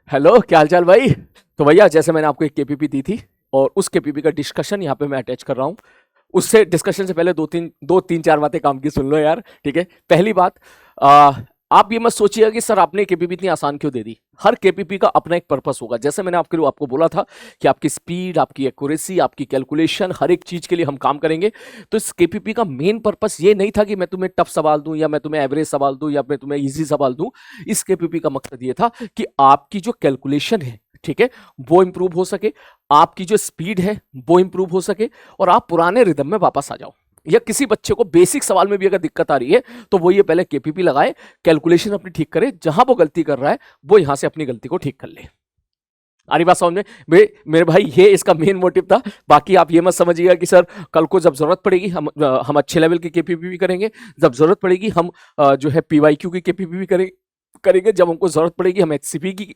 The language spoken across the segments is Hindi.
हेलो, क्या हाल चाल भाई। तो भैया, जैसे मैंने आपको एक केपीपी दी थी और उस केपीपी का डिस्कशन यहाँ पे मैं अटैच कर रहा हूँ। उससे डिस्कशन से पहले दो तीन चार बातें काम की सुन लो यार, ठीक है। पहली बात, आ, आप ये मत सोचिएगा कि सर आपने केपीपी इतनी आसान क्यों दे दी। हर केपीपी का अपना एक पर्पस होगा। जैसे मैंने आपको बोला था कि आपकी स्पीड, आपकी एक्यूरेसी, आपकी कैलकुलेशन, हर एक चीज के लिए हम काम करेंगे। तो इस केपीपी का मेन पर्पस ये नहीं था कि मैं तुम्हें टफ सवाल दूं या मैं तुम्हें एवरेज सवाल दूं या मैं तुम्हें इजी सवाल दूं। इस केपीपी का मकसद ये था कि आपकी जो कैलकुलेशन है, ठीक है, वो इंप्रूव हो सके, आपकी जो स्पीड है वो इंप्रूव हो सके और आप पुराने रिदम में वापस आ जाओ। या किसी बच्चे को बेसिक सवाल में भी अगर दिक्कत आ रही है तो वो ये पहले केपीपी लगाए, कैलकुलेशन अपनी ठीक करे, जहां वो गलती कर रहा है वो यहां से अपनी गलती को ठीक कर ले। आ रही बात समझ में? मेरे भाई, ये इसका मेन मोटिव था। बाकी आप ये मत समझिएगा कि सर कल को जब जरूरत पड़ेगी हम अच्छे लेवल की केपीपी भी करेंगे, जब जरूरत पड़ेगी हम जो है पीवाईक्यू की केपीपी भी करेंगे, जब हमको जरूरत पड़ेगी हम एचसीपी की,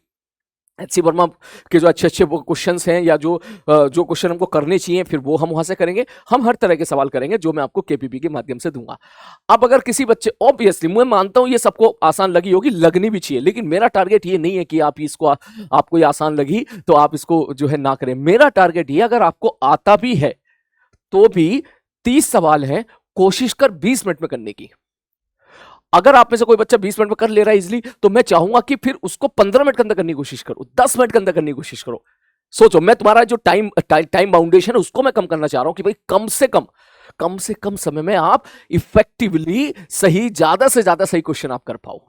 एचसी वर्मा के जो अच्छे अच्छे क्वेश्चन हैं या जो क्वेश्चन हमको करने चाहिए फिर वो हम वहां से करेंगे। हम हर तरह के सवाल करेंगे जो मैं आपको केपीपी के माध्यम से दूंगा। अब अगर किसी बच्चे, ऑब्वियसली मैं मानता हूं ये सबको आसान लगी होगी, लगनी भी चाहिए, लेकिन मेरा टारगेट ये नहीं है कि आपको ये आसान लगी तो आप इसको जो है ना करें। मेरा टारगेट ये, अगर आपको आता भी है तो भी 30 सवाल है, कोशिश कर 20 मिनट में करने की। अगर आप में से कोई बच्चा 20 मिनट में कर ले रहा है इजिली, तो मैं चाहूंगा कि फिर उसको 15 मिनट के अंदर करने की कोशिश करो, 10 मिनट के अंदर करने की कोशिश करो। सोचो, मैं तुम्हारा जो टाइम बाउंडेशन है उसको मैं कम करना चाह रहा हूं कि भाई कम से कम समय में आप इफेक्टिवली सही, ज्यादा से ज्यादा सही क्वेश्चन आप कर पाओ।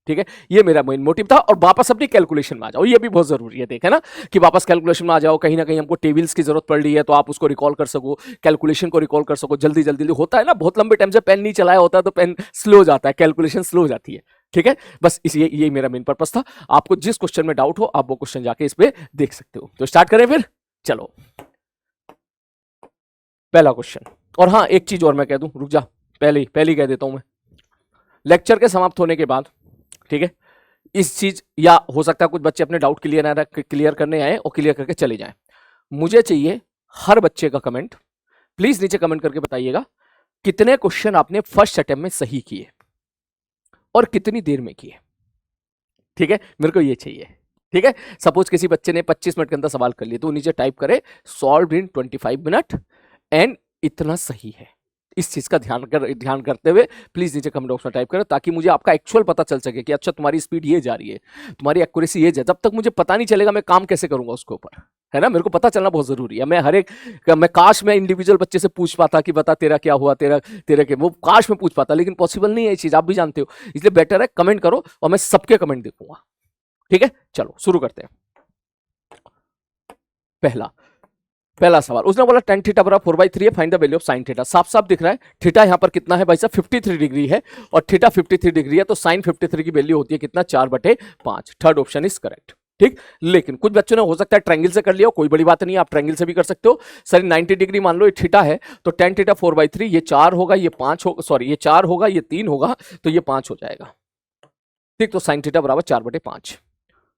ठीक है, ये मेरा मेन मोटिव था। और वापस अपनी कैलकुलेशन में आ जाओ, ये भी बहुत जरूरी है, देखे ना, कि वापस कैलकुलेशन में आ जाओ। कहीं ना कहीं हमको टेबल्स की जरूरत पड़ रही है तो आप उसको रिकॉल कर सको, कैलकुलेशन को रिकॉल कर सको जल्दी जल्दी। होता है ना, बहुत लंबे टाइम से पेन नहीं चलाया होता तो पेन स्लो हो जाता है, कैलकुलेशन स्लो हो जाती है। ठीक है, बस इसलिए ये मेरा मेन पर्पस था। आपको जिस क्वेश्चन में डाउट हो आप वो क्वेश्चन जाके इस पे देख सकते हो। तो स्टार्ट करें फिर, चलो पहला क्वेश्चन। और हाँ, एक चीज और मैं कह दूं, रुक जा, पहले कह देता हूं मैं। लेक्चर के समाप्त होने के बाद, ठीक है, इस चीज, या हो सकता है कुछ बच्चे अपने डाउट क्लियर करने आए और क्लियर करके चले जाएं। मुझे चाहिए हर बच्चे का कमेंट। प्लीज नीचे कमेंट करके बताइएगा कितने क्वेश्चन आपने फर्स्ट अटेम्प्ट में सही किए और कितनी देर में किए। ठीक है, मेरे को ये चाहिए। ठीक है, सपोज किसी बच्चे ने 25 मिनट के अंदर सवाल कर लिए तो नीचे टाइप करे सॉल्व इन 25 मिनट एंड इतना सही है। इस चीज का ध्यान करते हुए प्लीज नीचे कमेंट बॉक्स में टाइप करें, ताकि मुझे आपका एक्चुअल पता चल सके कि अच्छा तुम्हारी स्पीड ये जा रही है, तुम्हारी एक्यूरेसी ये जब तक मुझे पता नहीं चलेगा मैं काम कैसे करूंगा उसके ऊपर, है ना। मेरे को पता चलना बहुत जरूरी है। मैं काश मैं इंडिविजुअल बच्चे से पूछ पाता कि बता तेरा क्या हुआ, तेरा क्या, वो काश मैं पूछ पाता, लेकिन पॉसिबल नहीं है ये चीज, आप भी जानते हो। इसलिए बेटर है कमेंट करो और मैं सबके कमेंट देखूंगा। ठीक है, चलो शुरू करते हैं। पहला सवाल, उसने बोला tan थीटा बराबर 4/3 है, find the value of sin theta. साफ साफ दिख रहा है थीटा यहां पर कितना है भाई साहब, 53 डिग्री है और थीटा 53 डिग्री है, तो sin 53 की वैल्यू होती है कितना, 4/5। Third option is correct. ठीक, लेकिन कुछ बच्चों ने हो सकता है ट्रायंगल से कर लिया, कोई बड़ी बात नहीं, आप ट्रायंगल से भी कर सकते हो। सर 90 डिग्री मान लो ये थीटा है, तो tan थीटा 4/3, ये 4 होगा, ये 5 होगा, सॉरी ये 4 होगा, ये 3 होगा, तो ये 5 हो जाएगा। ठीक, तो sin थीटा बराबर 4/5।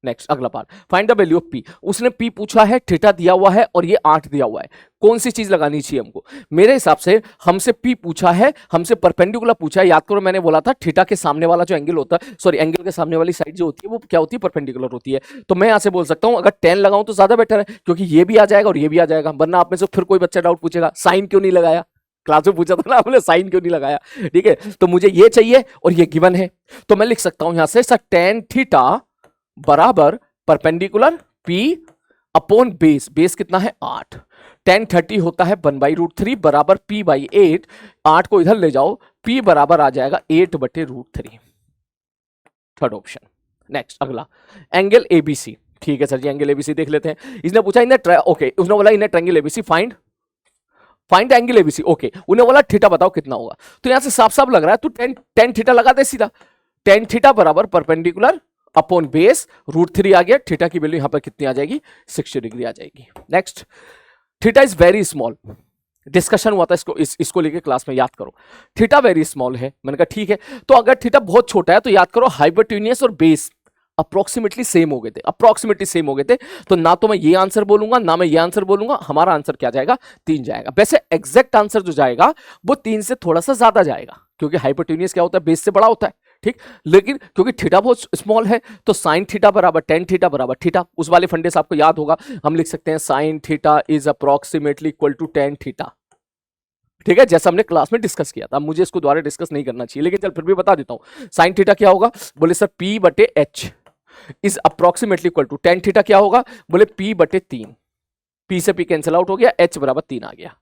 नेक्स्ट अगला part, find the value of P. उसने पी पूछा है, थीटा दिया हुआ है और ये 8 दिया हुआ है। कौन सी चीज लगानी चाहिए हमको? मेरे हिसाब से हमसे पी पूछा है, हमसे परपेंडिकुलर पूछा है। याद करो मैंने बोला था थीटा के सामने वाला जो एंगल होता है, सॉरी एंगल के सामने वाली साइड जो होती है वो क्या होती है, परपेंडिकुलर होती है। तो मैं यहां से बोल सकता हूं अगर 10 लगाऊं तो ज्यादा बेटर है, क्योंकि ये भी आ जाएगा और ये भी आ जाएगा। वरना आप में से फिर कोई बच्चा डाउट पूछेगा साइन क्यों नहीं लगाया, क्लास में पूछा था ना आपने, साइन क्यों नहीं लगाया। ठीक है, तो मुझे ये चाहिए और ये गिवन है, तो मैं लिख सकता हूं यहां से सर tan थीटा बराबर परपेंडिकुलर P अपॉन बेस कितना है 8। tan 30 होता है 1/√3 बराबर P/8। 8 को इधर ले जाओ, P बराबर आ जाएगा 8/√3। Third option. नेक्स्ट अगला, एंगल ABC। ठीक है सर जी, एंगल ABC देख लेते हैं। इसने पूछा ओके, उसने बोला इन्हें triangle ABC find angle ABC। Okay, उन्हें बोला थीटा बताओ कितना होगा। तो यहां से साफ साफ लग रहा है, तो tan थीटा लगा दे सीधा। tan थीटा बराबर परपेंडिकुलर अपॉन बेस √3 आ गया। थीटा की वैल्यू यहां पर कितनी आ जाएगी, 60 डिग्री आ जाएगी। Next, theta is very small. Discussion हुआ था इसको लेके क्लास में, याद करो। थीटा वेरी स्मॉल है, मैंने कहा ठीक है। तो अगर थीटा बहुत छोटा है तो याद करो हाइपोटेन्यूस और बेस अप्रोक्सीमेटली सेम हो गए थे। तो ना तो मैं ये आंसर बोलूंगा ना मैं ये आंसर बोलूंगा, हमारा आंसर क्या जाएगा, 3 जाएगा। वैसे एग्जैक्ट आंसर जो जाएगा वो 3 से थोड़ा सा ज्यादा जाएगा, क्योंकि हाइपोटेन्यूस क्या होता है, बेस से बड़ा होता है। ठीक। लेकिन क्योंकि थीटा बहुत स्मॉल है तो साइन थीटा बराबर टेन थीटा बराबर थीटा, उस वाले फंडे से आपको याद होगा, हम लिख सकते हैं sine theta is approximately equal to tan theta, ठीक है, जैसा हमने क्लास में डिस्कस किया था। मुझे इसको दोबारा डिस्कस नहीं करना चाहिए, लेकिन चल फिर भी बता देता हूं। साइन थीटा क्या होगा, बोले सर पी बटे H is approximately equal to tan theta क्या होगा, बोले पी बटे तीन, पी से पी कैंसिल आउट हो गया, एच बराबर तीन आ गया।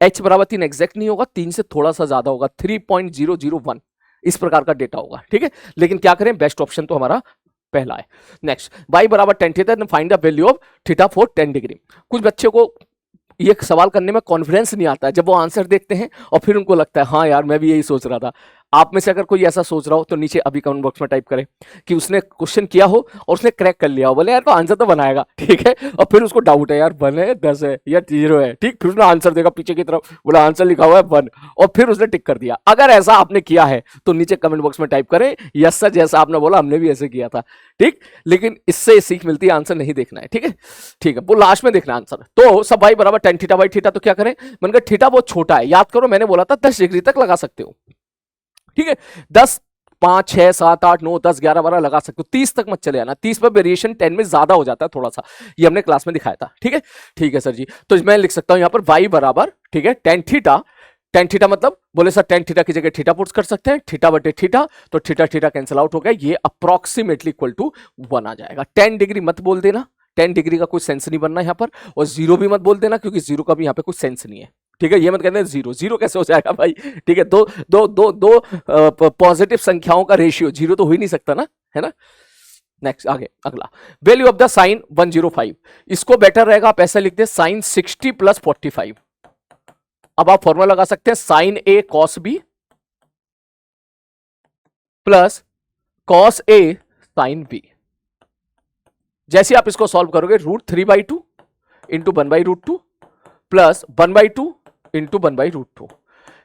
एच बराबर तीन एग्जैक्ट नहीं होगा, तीन से थोड़ा सा ज्यादा होगा, 3.001 इस प्रकार का डेटा होगा, ठीक है। लेकिन क्या करें, बेस्ट ऑप्शन तो हमारा पहला है। नेक्स्ट, y बराबर tan theta, find the value of theta for 10 degree. कुछ बच्चे को ये सवाल करने में कॉन्फिडेंस नहीं आता है, जब वो आंसर देखते हैं और फिर उनको लगता है हाँ यार मैं भी यही सोच रहा था। आप में से अगर कोई ऐसा सोच रहा हो तो नीचे अभी कमेंट बॉक्स में टाइप करें कि उसने क्वेश्चन किया हो और उसने क्रैक कर लिया हो, बोले यार तो आंसर तो बनाएगा, ठीक है, और फिर उसको डाउट है यार 1 है 10 है या 0 है, ठीक, फिर उसने आंसर देखा पीछे की तरफ, बोला आंसर लिखा हुआ है 1 और फिर उसने टिक कर दिया। अगर ऐसा आपने किया है तो नीचे कमेंट बॉक्स में टाइप करें यस सर, जैसा आपने बोला हमने भी ऐसे किया था, ठीक। लेकिन इससे सीख मिलती है, आंसर नहीं देखना है, ठीक है, ठीक है, वो लास्ट में देखना आंसर। तो सब भाई बराबर टेन थीटा बाई थीटा, तो क्या करें, मैंने कहा थीटा बहुत छोटा है, याद करो मैंने बोला था 10 डिग्री तक लगा सकते हो, ठीक है, 10 5 6 7 8 9 10 11 12 लगा सकते हो, 30 तक मत चले आना, 30 पर वेरिएशन 10 में ज्यादा हो जाता है थोड़ा सा, ये हमने क्लास में दिखाया था, ठीक है, ठीक है सर जी। तो मैं लिख सकता हूं यहां पर y बराबर, ठीक है, टेन थीटा मतलब बोले सर टेन थीटा की जगह थीटा पुट कर सकते हैं, थीटा बटे थीटा, तो थीटा थीटा कैंसिल आउट हो गया, ये अप्रोक्सीमेटली इक्वल टू 1 आ जाएगा। 10 डिग्री मत बोल देना, 10 डिग्री का कोई सेंस नहीं बनना यहां पर, और जीरो भी मत बोल देना क्योंकि जीरो का भी यहां पे कोई सेंस नहीं है, ठीक है, ये मत कहते हैं जीरो, जीरो कैसे हो जाएगा भाई, ठीक है, दो दो दो दो पॉजिटिव संख्याओं का रेशियो जीरो तो हो ही नहीं सकता ना, है ना। नेक्स्ट आगे अगला, वैल्यू ऑफ द साइन 105, इसको बेटर रहेगा आप ऐसा लिख दे साइन 60 प्लस 45। अब आप फॉर्मूला लगा सकते हैं sign A cos B plus cos A sine B. जैसे आप इसको सॉल्व करोगे √3/2 इंटू 1/√2 प्लस 1/2 इंटू 1/√2,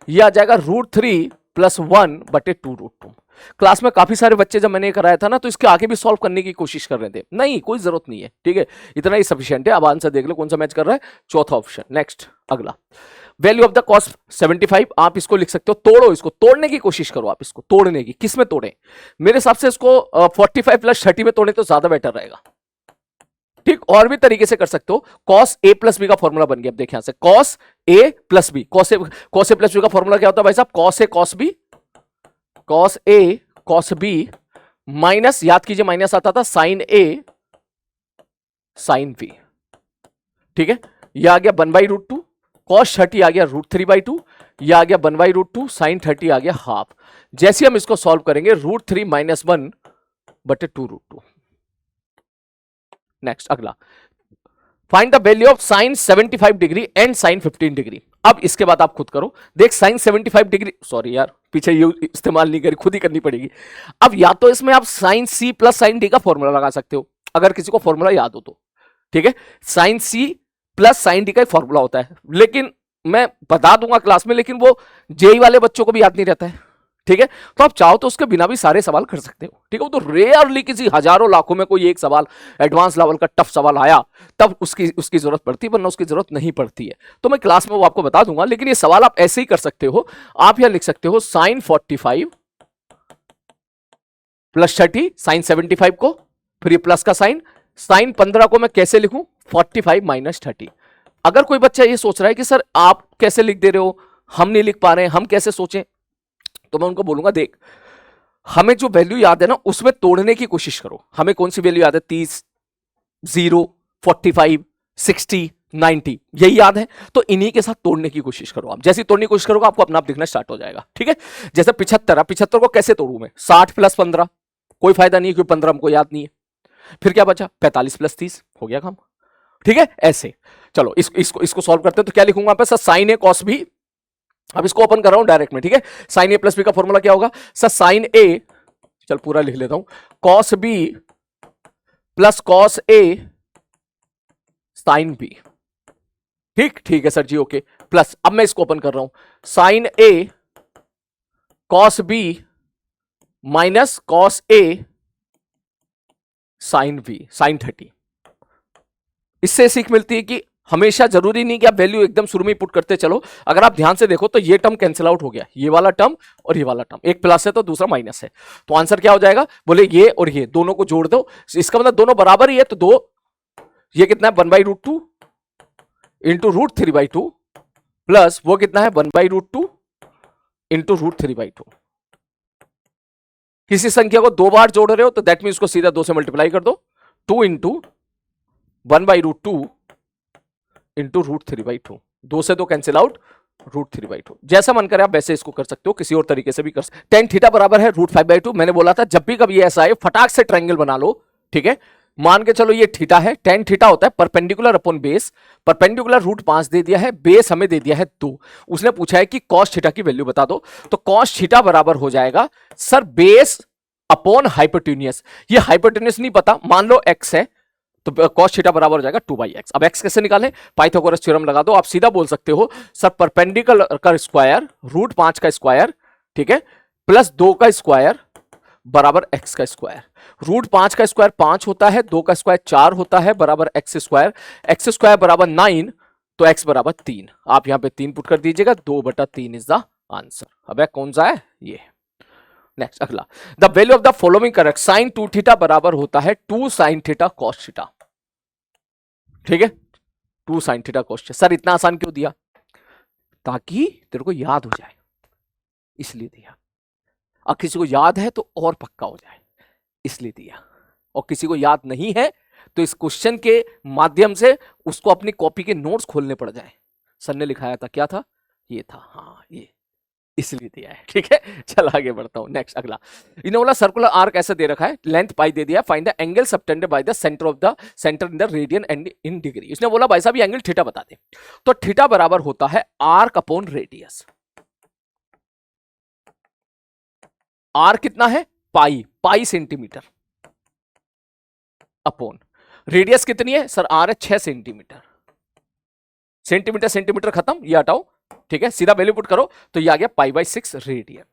यह आ जाएगा √3 प्लस 1/2√2। क्लास में काफी सारे बच्चे जब मैंने कराया था ना तो इसके आगे भी सॉल्व करने की कोशिश कर रहे थे, नहीं कोई जरूरत नहीं है, ठीक है, इतना ही सफिशिएंट है। अब आंसर देख लो कौन सा मैच कर रहा है, चौथा ऑप्शन। नेक्स्ट अगला, वैल्यू ऑफ द कॉस 75, आप इसको लिख सकते हो, तोड़ो इसको, तोड़ने की कोशिश करो आप, इसको तोड़ने की, किस में तोड़े, मेरे हिसाब से इसको 45 प्लस 30 में तोड़े तो ज्यादा बेटर रहेगा, ठीक। और भी तरीके से कर सकते हो, कॉस ए प्लस बी का फॉर्मूला बन गया, अब देखिए यहां से cos A plus B, cos A plus B का फॉर्मूला क्या होता है भाई साहब, cos A cos B, cos A cos B minus, याद कीजिए माइनस आता था साइन ए साइन बी, ठीक है, यह आ गया 1/√2, कॉस 30 आ गया √3/2, यह आ गया 1/√2, साइन 30 आ गया हाफ। जैसे हम इसको सॉल्व करेंगे √3 माइनस 1/2√2। नेक्स्ट अगला, find the value of sine 75 degree and sine 15 degree. अब इसके बाद आप खुद करो, देख साइन 75 डिग्री, सॉरी यार पीछे ये इस्तेमाल नहीं करी, खुद ही करनी पड़ेगी। अब या तो इसमें आप sine C plus sine D का फॉर्मूला लगा सकते हो, अगर किसी को फॉर्मूला याद हो तो, ठीक है, sine C plus sine D का फॉर्मूला होता है, लेकिन मैं बता दूंगा क्लास में, लेकिन वो जेई वाले बच्चों को भी याद नहीं रहता है, ठीक है, तो आप चाहो तो उसके बिना भी सारे सवाल कर सकते हो, ठीक है, वो तो रेयरली किसी हजारों लाखों में कोई एक सवाल एडवांस लेवल का टफ सवाल आया तब उसकी जरूरत पड़ती है, वरना उसकी जरूरत नहीं पड़ती है, तो मैं क्लास में वो आपको बता दूंगा। लेकिन ये सवाल आप ऐसे ही कर सकते हो, आप यहां लिख सकते हो साइन 45 प्लस 30, साइन 75 को, फिर ये प्लस का साइन, साइन 15 को मैं कैसे लिखूं, 45 माइनस 30। अगर कोई बच्चा ये सोच रहा है कि सर आप कैसे लिख दे रहे हो, हम नहीं लिख पा रहे हैं, हम कैसे सोचें, तो मैं उनको बोलूंगा देख, हमें जो वैल्यू याद है ना उसमें तोड़ने की कोशिश करो। हमें कौन सी वैल्यू याद है, 30, 0, 45, 60, 90, यही याद है, तो इन्हीं के साथ तोड़ने की कोशिश करो आप। जैसे तोड़ने की कोशिश करोगे आपको अपना आप दिखना स्टार्ट हो जाएगा, ठीक है। जैसे 75 75 को कैसे तोड़ू मैं, 60 प्लस 15, कोई फायदा नहीं क्योंकि 15 हमको याद नहीं है, फिर क्या बचा 45 प्लस 30, हो गया काम, ठीक है। ऐसे चलो इसको सॉल्व करते हैं, तो क्या लिखूंगा पे सर, साइन ए कॉस बी, अब इसको ओपन कर रहा हूं डायरेक्ट में, ठीक है, साइन ए प्लस बी का फॉर्मूला क्या होगा सर, साइन ए, चल पूरा लिख लेता हूं, cos B plus cos A sine B, ठीक, ठीक है सर जी, ओके, प्लस अब मैं इसको ओपन कर रहा हूं, sign A cos B minus cos A sine B sign 30। इससे सीख मिलती है कि हमेशा जरूरी नहीं कि आप वैल्यू एकदम शुरू में पुट करते चलो। अगर आप ध्यान से देखो तो ये टर्म कैंसिल आउट हो गया, ये वाला टर्म और ये वाला टर्म, एक प्लस है तो दूसरा माइनस है, तो आंसर क्या हो जाएगा, बोले ये और ये दोनों को जोड़ दो, इसका मतलब दोनों बराबर ही है, तो दो, ये कितना है 1/√2 इंटू √3/2 प्लस वो कितना है 1/√2 इंटू √3/2। किसी संख्या को दो बार जोड़ रहे हो तो दैट मीन उसको सीधा 2 से मल्टीप्लाई कर दो, 2 इंटू 1/√2 इंटू √3/2, 2 से 2 कैंसिल आउट, √3/2। जैसा मन करे आप वैसे इसको कर सकते हो, किसी और तरीके से भी कर सकते। tan थीटा बराबर है √5/2। मैंने बोला था जब भी कभी ऐसा आए फटाक से ट्रायंगल बना लो, ठीक है। मान के चलो ये थीटा है, tan थीटा होता है परपेंडिकुलर अपॉन बेस, परपेंडिकुलर √5 दे दिया है, बेस हमें दे दिया है 2। उसने पूछा है कि cos थीटा की वैल्यू बता दो, तो cos थीटा बराबर हो जाएगा सर बेस अपॉन हाइपोटेन्यूस। ये हाइपोटेन्यूस नहीं पता, मान लो x है तो cos थीटा बराबर हो जाएगा 2/x। अब x कैसे निकालें, पाइथागोरस थ्योरम लगा दो, आप सीधा बोल सकते हो सर परपेंडिकुलर का स्क्वायर √5 का स्क्वायर, ठीक है, प्लस 2 का स्क्वायर बराबर x का स्क्वायर। √5 का स्क्वायर 5 होता है, 2 का स्क्वायर 4 होता है, बराबर x स्क्वायर बराबर 9, तो x बराबर 3। आप यहां पे 3 पुट कर दीजिएगा, 2/3 इज द आंसर। अब कौन सा है ये। नेक्स्ट अगला, the value of the following correct, sin 2 theta बराबर होता है 2 sin थीटा cos थीटा, ठीक है, 2 sin theta cos theta. Sir इतना आसान क्यों दिया, ताकि तेरे को याद हो जाए, इसलिए दिया। और किसी को याद है तो और पक्का हो जाए, इसलिए दिया। और किसी को याद नहीं है तो इस क्वेश्चन के माध्यम से उसको अपनी कॉपी के नोट्स खोलने पड़ जाए। सर ने लिखाया था, क्या था, ये था, हाँ ये, इसलिए दिया है, ठीक है। चल आगे बढ़ता हूं। नेक्स्ट अगला, इन्होंने बोला सर्कुलर आर्क ऐसा दे रखा है, लेंथ पाई दे दिया, find the angle subtended by the centre of the centre in the radian and in degree. इसने बोला भाई साहब ये एंगल थीटा बता दे, तो थीटा बराबर होता है आर्क अपॉन रेडियस। आर कितना है, पाई सेंटीमीटर अपॉन रेडियस कितनी है सर, आर है 6 सेंटीमीटर। सेंटीमीटर खत्म, ये हटाओ, ठीक है, सीधा वैल्यू पुट करो तो ये आ गया π/6 रेडियन।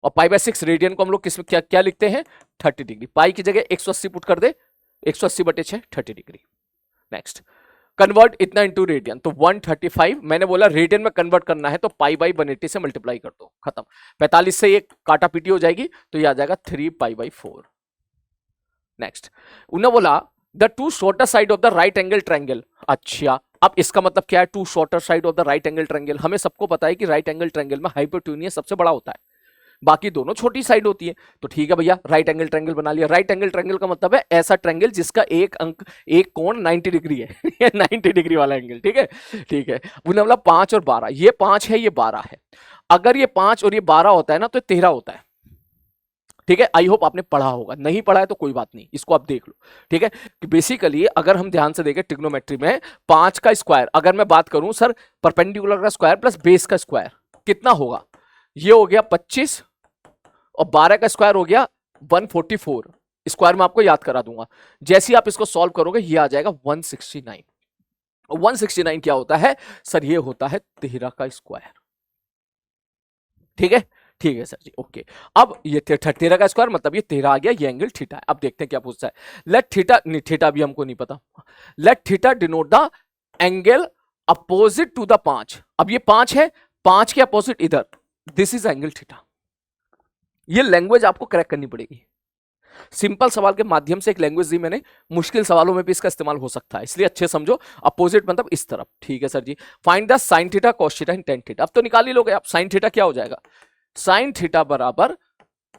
और π/6 रेडियन को हम लोग किस क्या क्या लिखते हैं, 30 डिग्री। पाई की जगह 180 पुट कर दे, 180/6 30 डिग्री। नेक्स्ट, कन्वर्ट इतना इंटू रेडियन, तो 135। मैंने बोला रेडियन में कन्वर्ट करना है तो π/180 से मल्टीप्लाई कर दो, खत्म। 45 से ये काटा पीटी हो जाएगी, तो ये आ जाएगा 3π/4। नेक्स्ट, उन्होंने बोला the two shorter side of the right angle triangle. अच्छा, अब इसका मतलब क्या है, two shorter side of the right angle triangle. हमें सबको पता है कि राइट एंगल ट्रायंगल में हाइपोटेन्यूस सबसे बड़ा होता है, बाकी दोनों छोटी साइड होती है। तो ठीक है भैया, राइट एंगल ट्रायंगल बना लिया। राइट एंगल ट्रायंगल का मतलब है ऐसा ट्रायंगल जिसका एक कोण 90 डिग्री है ये 90 डिग्री वाला एंगल, ठीक है, ठीक है। उन्होंने बोला 5 और 12, ये 5 है ये 12 है। अगर ये 5 और ये 12 होता है ना तो 13 होता है, ठीक है। आई होप आपने पढ़ा होगा, नहीं पढ़ा है तो कोई बात नहीं, इसको आप देख लो, ठीक है। कि बेसिकली अगर हम ध्यान से देखें ट्रिग्नोमेट्री में 5 का स्क्वायर, अगर मैं बात करूं सर परपेंडिकुलर का स्क्वायर प्लस बेस का स्क्वायर कितना होगा, ये हो गया 25 और 12 का स्क्वायर हो गया 144। स्क्वायर में आपको याद करा दूंगा, जैसे ही आप इसको सॉल्व करोगे ये आ जाएगा 169। 169 क्या होता है सर, ये होता है 13 का स्क्वायर, ठीक है, ठीक है सर जी, ओके। अब ये 13 का स्क्वायर मतलब ये 13 आ गया, ये एंगल थीटा है। अब देखते हैं क्या पूछता है, लेट थीटा, नहीं थीटा भी हमको नहीं पता, let theta denote the angle opposite to the 5। अब ये 5 है, 5 के अपोजिट इधर, दिस इज एंगल थीटा। ये लैंग्वेज आपको करेक्ट करनी पड़ेगी। सिंपल सवाल के माध्यम से एक लैंग्वेज दी मैंने, मुश्किल सवालों में भी इसका इस्तेमाल हो सकता है, इसलिए अच्छे समझो। अपोजिट मतलब इस तरफ, ठीक है sir ji. Find the sine theta cos theta and tan theta. अब तो निकाल ही लोगे आप, साइन थीटा क्या हो जाएगा, साइन थीटा बराबर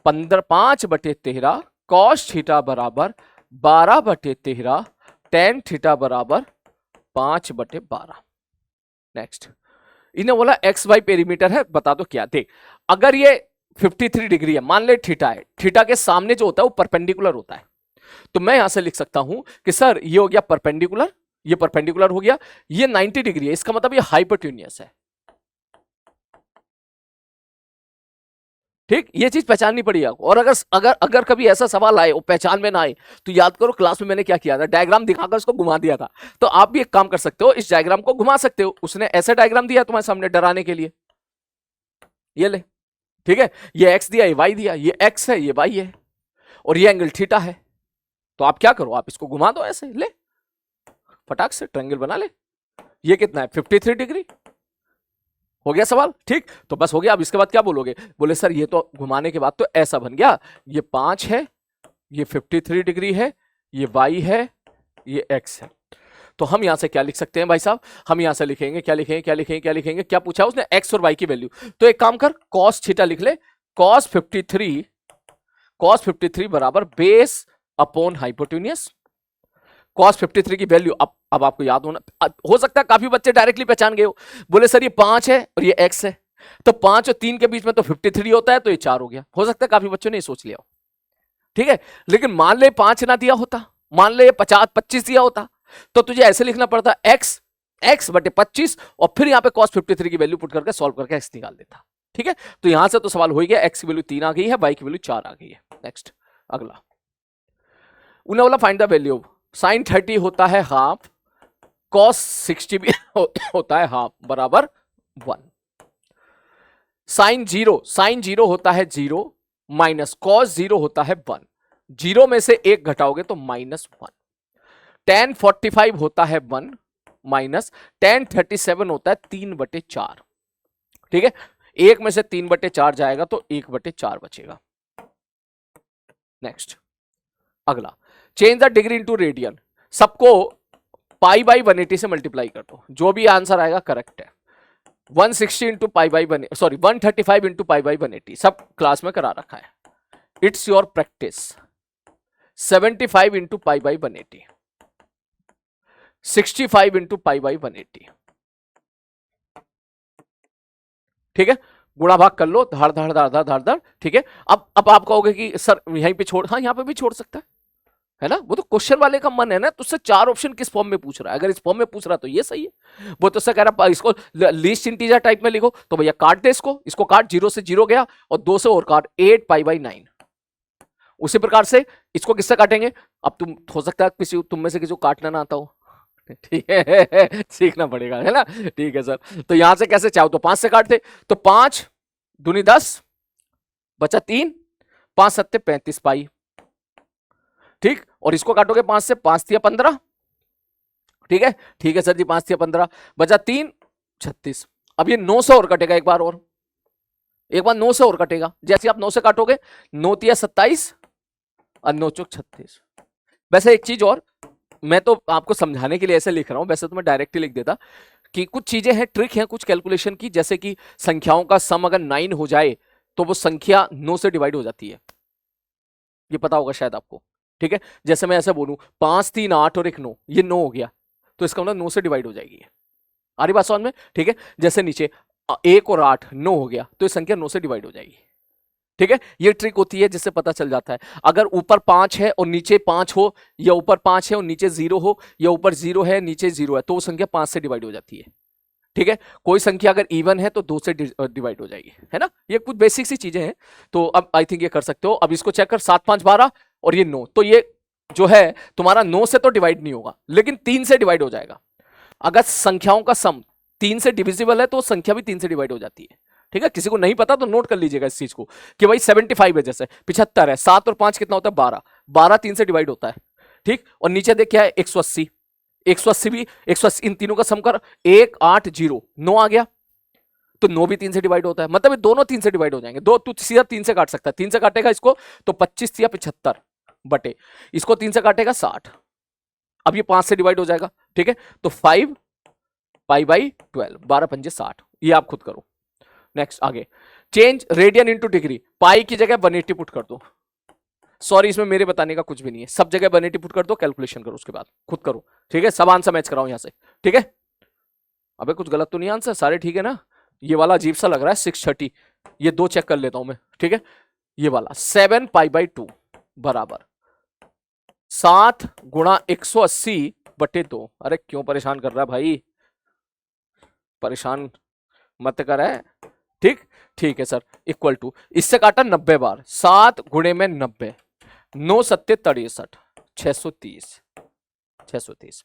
5/13, कॉस थीटा बराबर 12/13, टेन थीटा बराबर 5/12। नेक्स्ट, इन्हें बोला एक्स वाई पेरीमीटर है, बता दो क्या। देख, अगर ये 53 डिग्री है, मान ले थीटा है, थीटा के सामने जो होता है वो परपेंडिकुलर होता है, तो मैं यहां से लिख सकता हूं कि सर ये हो गया परपेंडिकुलर, ये परपेंडिकुलर हो गया, ये 90 डिग्री है, इसका मतलब ये हाइपोटेन्यूस है, ठीक। ये चीज पहचाननी पड़ी आपको। और अगर अगर अगर कभी ऐसा सवाल आए वो पहचान में ना आए तो याद करो क्लास में मैंने क्या किया था, डायग्राम दिखाकर उसको घुमा दिया था। तो आप भी एक काम कर सकते हो, इस डायग्राम को घुमा सकते हो। उसने ऐसा डायग्राम दिया तुम्हारे सामने डराने के लिए, ये ले, ठीक है, ये एक्स दिया, ये वाई दिया, ये एक्स है, ये वाई है, और ये एंगल थीटा है। तो आप क्या करो, आप इसको घुमा दो ऐसे, ले फटाक से ट्रायंगल बना ले, ये कितना है 53 डिग्री। हो गया सवाल, ठीक। तो बस हो गया। अब इसके बाद क्या बोलोगे, बोले सर ये तो घुमाने के बाद तो ऐसा बन गया, ये 5 है, ये 53 डिग्री है, ये y है, ये x है। तो हम यहां से क्या लिख सकते हैं भाई साहब, हम यहां से लिखेंगे, क्या लिखेंगे, क्या लिखेंगे, क्या लिखेंगे, क्या पूछा उसने, x और y की वैल्यू। तो एक काम कर, cos थीटा लिख ले, cos 53 बराबर बेस अपॉन हाइपोटेन्यूस। cos 53 की वैल्यू अब आपको याद होना, हो सकता है काफी बच्चे डायरेक्टली पहचान गए हो, बोले सर ये 5 है और ये x है, तो 5 और 3 के बीच में तो 53 होता है, तो ये 4 हो गया। हो सकता है काफी बच्चों ने सोच लिया हो, ठीक है। लेकिन मान ले 5 ना दिया होता, मान ले 25 दिया होता, तो तुझे ऐसे लिखना पड़ता x बटे 25 और फिर यहां पे cos 53 की वैल्यू पुट करके सॉल्व करके x निकाल देता, ठीक है। तो यहां से तो सवाल हो ही गया, x की वैल्यू 3 आ गई है, y की वैल्यू 4 आ गई है। नेक्स्ट अगला, उन्हें बोला find the value of sin 30 होता है हाफ, cos 60 भी होता है हाफ, बराबर 1। sin 0 होता है 0 माइनस cos 0 होता है 1, 0 में से 1 घटाओगे तो -1। tan 45 होता है 1 माइनस tan 37 होता है 3/4, ठीक है। 1 में से 3/4 जाएगा तो 1/4 बचेगा। नेक्स्ट अगला, change the degree into radian, सबको पाई बाई 180 से मल्टीप्लाई कर दो, जो भी आंसर आएगा करेक्ट है। 160 into pi by 135 into pi by 180 सब क्लास में करा रखा है, it's your practice. 75 into pi by 180, 65 into pi by 180, ठीक है। गुणा भाग कर लो, धार धार धार धार धार धार, ठीक है। अब आप कहोगे कि सर यहीं पे छोड़, हाँ यहां पे भी छोड़ सकता है ना, वो तो क्वेश्चन वाले का मन है ना, तुझसे 4 ऑप्शन किस फॉर्म में पूछ रहा है, अगर इस फॉर्म में पूछ रहा है तो ये सही है। वो तुझसे कह रहा है इसको लीस्ट इंटीजर टाइप में लिखो, तो भैया काट दे इसको काट, 0 से 0 गया और 2 से और काट, 8 पाई बाई 9। उसी प्रकार से इसको किससे काटेंगे, अब तुम हो सकता है किसी तुम में से किसी को काटना ना आता हो, ठीक है, सीखना पड़ेगा, है ना, ठीक है सर। तो यहां से कैसे चाहो तो 5 से काट दे, तो 5 दूनी 10 बचा 3, 5 सत्ते 35 पाई, ठीक। और इसको काटोगे 5 से, 5 तिया 15, ठीक है सर जी, 5 तिया 15 बचा 3 36। अब ये 9 से और कटेगा, एक बार 9 से और कटेगा, जैसे आप 9 से काटोगे 9 तिया 27 और 9 चौक 36। वैसे एक चीज और, मैं तो आपको समझाने के लिए ऐसे लिख रहा हूं, वैसे तो मैं डायरेक्ट ही लिख देता कि कुछ चीजें हैं, ट्रिक है कुछ कैलकुलेशन की, जैसे कि संख्याओं का सम अगर 9 हो जाए तो वो संख्या 9 से डिवाइड हो जाती है, ये पता होगा शायद आपको, ठीक है। जैसे मैं ऐसे बोलूं 5 3 8 और 1 9, ये 9 हो गया, तो इसका मतलब 9 से डिवाइड हो जाएगी, आ रही बात समझ में, ठीक है। जैसे नीचे 1 और 8 9 हो गया, तो ये संख्या 9 से डिवाइड हो जाएगी, ठीक है। ये ट्रिक होती है जिससे पता चल जाता है, अगर ऊपर 5 है और नीचे 5 हो, या ऊपर 5 है और नीचे 0 हो, या ऊपर 0 है नीचे 0 है, तो वो संख्या 5 से डिवाइड हो जाती है, ठीक है। कोई संख्या अगर इवन है तो 2 से डिवाइड हो जाएगी, है ना। ये कुछ बेसिक सी चीजें हैं, तो अब आई थिंक ये कर सकते हो। अब इसको चेक कर, 7 5 12 और ये 9, तो ये जो है तुम्हारा 9 से तो डिवाइड नहीं होगा, लेकिन 3 से डिवाइड हो जाएगा। अगर संख्याओं का सम 3 से डिविजिबल है तो संख्या भी 3 से डिवाइड हो जाती है, ठीक है। किसी को नहीं पता तो नोट कर लीजिएगा इस चीज को कि भाई 75 है, जैसे 75 है, 7 और 5 कितना होता है 12, 12 3 से डिवाइड होता है, ठीक। और नीचे देख क्या है 180, 180 भी 180, इन तीनों का सम कर 1 8 0 9 आ गया, तो 9 भी 3 से डिवाइड होता है, मतलब ये दोनों 3 से डिवाइड हो जाएंगे। दो तू सीधा 3 से काट सकता है, 3 से काटेगा इसको तो 25 या 75 बटे, इसको 3 से काटेगा 60, अब ये 5 से डिवाइड हो जाएगा, ठीक है। तो 5 पाई बाई 12, 12 पंजे 60, ये आप खुद करो। नेक्स्ट आगे, चेंज रेडियन इनटू डिग्री, पाई की जगह 180 पुट कर दो, सॉरी इसमें मेरे बताने का कुछ भी नहीं है, सब जगह 180 पुट कर दो, कैलकुलेशन करो उसके बाद खुद करो, ठीक है। सब आंसर मैच कराओ यहां से, ठीक है। अबे कुछ गलत तो नहीं आंसर, सारे ठीक है ना। ये वाला अजीब सा लग रहा है 630, ये 2 चेक कर लेता हूं मैं, ठीक है। ये वाला 7 पाई बाई 2 बराबर 7 गुणा 180 बटे 2। अरे क्यों परेशान कर रहा है भाई, परेशान मत कर है, ठीक है सर, इक्वल टू, इससे काटा 90 बार, 7 गुणे में 90, 9 सत्ते 63, 630,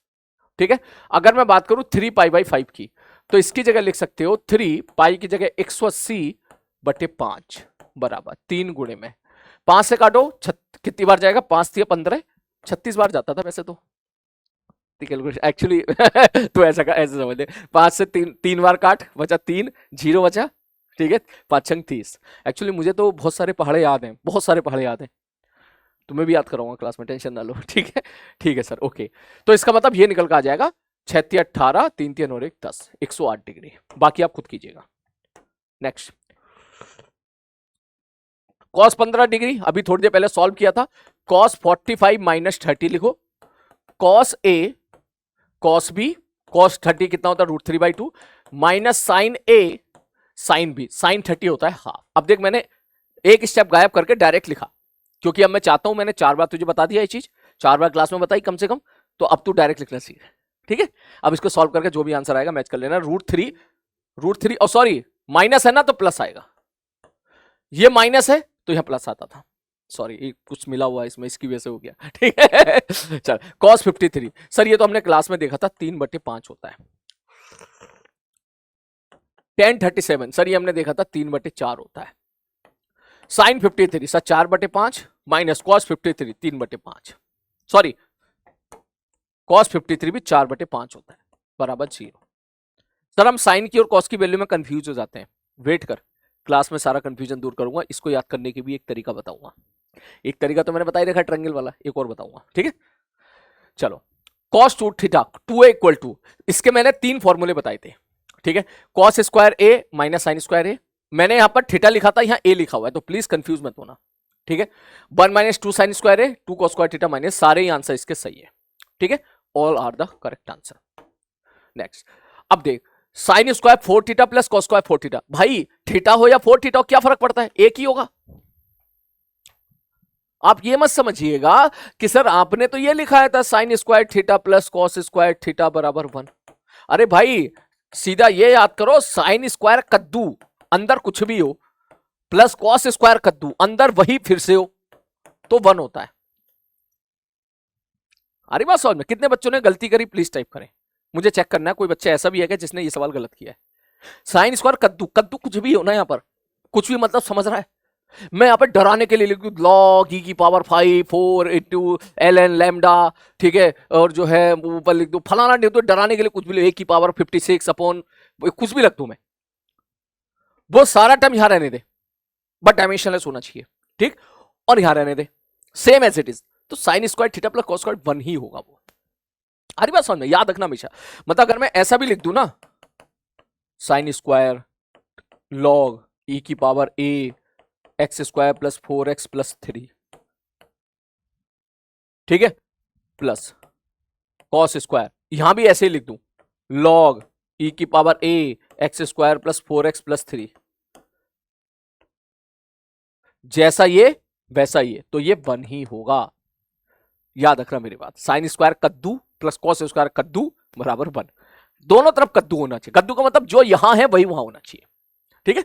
ठीक है। अगर मैं बात करूं 3 पाई बाई 5 की, तो इसकी जगह लिख सकते हो 3 पाई की जगह 180 बटे 5 बराबर 3 गुणे में 5 से काटो, कितनी बार जाएगा, 5 3 15, 36 बार जाता था वैसे तो, कैलकुलेशन एक्चुअली तो ऐसे समझ ले, 5 से 3 बार काट, बचा 3, 0 बचा, ठीक है, 5 छंग 30। एक्चुअली मुझे तो बहुत सारे पहाड़े याद हैं, बहुत सारे पहाड़े याद हैं, तुम्हें भी याद कराऊंगा क्लास में, टेंशन ना लो। ठीक है सर, ओके। तो इसका मतलब ये निकल कर आ जाएगा 6 18, 3 3 और 1 10, 108 डिग्री। बाकी आप खुद कीजिएगा। नेक्स्ट, कॉस 15 डिग्री, अभी थोड़ी देर पहले सॉल्व किया था। कॉस 45 माइनस 30 लिखो, cos A, cos B, cos 30 कितना होता है √3/2, माइनस साइन ए, साइन बी, साइन 30 होता है हाफ। अब देख, मैंने एक स्टेप गायब करके डायरेक्ट लिखा, क्योंकि अब मैं चाहता हूं, मैंने 4 बार तुझे बता दिया ये चीज, 4 बार क्लास में बताई कम से कम, तो अब तू डायरेक्ट लिखना सीख, ठीक है। अब इसको सॉल्व करके जो भी आंसर आएगा मैच कर लेना। √3 और सॉरी माइनस है ना तो प्लस आएगा, ये माइनस है तो यहां प्लस आता था, सॉरी कुछ मिला हुआ है इसमें, इसकी वजह से हो गया, ठीक है। चल, cos 53, सर ये तो हमने क्लास में देखा था 3/5 होता है। tan 37, सर ये हमने देखा था 3/4 होता है। sin 53, sir 4/5 minus cos 53 3/5, sorry cos 53 भी 4/5 होता है, बराबर 0। सर हम साइन की और cos की वैल्यू में कंफ्यूज हो जाते हैं, वेट कर, क्लास में सारा कंफ्यूजन दूर करूंगा। इसको याद करने की भी एक तरीका बताऊंगा, एक तरीका तो मैंने बता ही रखा ट्रायंगल वाला, एक और बताऊंगा, ठीक है। चलो, cos 2 theta 2a equal to, इसके मैंने 3 फॉर्मूले बताए थे, ठीक है। cos square a minus sine square a, मैंने यहां पर थीटा लिखा था, यहां a लिखा हुआ है, तो प्लीज कंफ्यूज मत होना, ठीक है। 1 minus 2 sine square a, 2 cos square theta minus, सारे ही आंसर इसके सही है, ठीक है, all are the correct answer. Next, अब देख, sine square 4 theta plus cos square 4 theta, भाई थीटा हो या 4 थीटा हो क्या फर्क पड़ता है, एक ही होगा। आप ये मत समझिएगा कि सर आपने तो ये लिखा था sign square theta plus cos square theta बराबर 1। अरे भाई सीधा ये याद करो, साइन स्क्वायर कद्दू अंदर कुछ भी हो, प्लस cos स्क्वायर कद्दू अंदर वही फिर से हो, तो 1 होता है। अरे बात समझ में, कितने बच्चों ने गलती करी प्लीज टाइप करें, मुझे चेक करना है कोई बच्चा ऐसा भी है क्या जिसने ये सवाल गलत किया है। साइन स्क्वायर कद्दू, कद्दू कुछ भी हो ना, यहां पर कुछ भी मतलब समझ रहा है। मैं यहाँ पे डराने के लिए लिख दूं log e की पावर 5 4 into ln लैम्डा, ठीक है, और जो है ऊपर लिख दूं फलाना, लिख दूं डराने के लिए कुछ भी, a की पावर 56 अपॉन कुछ भी लिख दूं मैं, वो सारा टर्म यहां रहने दे, बट डायमेंशनलेस होना चाहिए, ठीक, और यहां रहने दे सेम एज इट इज। तो sign square theta plus cos square 1 ही होगा वो। अरे बात समझ में, याद रखना हमेशा, मतलब अगर मैं ऐसा भी लिख दूं ना, साइन स्क्वायर log e की power a x square plus 4x plus 3, ठीक है, प्लस cos स्क्वायर, यहां भी ऐसे ही लिख दूं log e की power a x square plus 4x plus 3, जैसा ये वैसा ये, तो ये 1 ही होगा। याद रखना मेरी बात, साइन स्क्वायर कद्दू प्लस cos स्क्वायर कद्दू बराबर 1, दोनों तरफ कद्दू होना चाहिए, कद्दू का मतलब जो यहां है वही वहां होना चाहिए, ठीक है।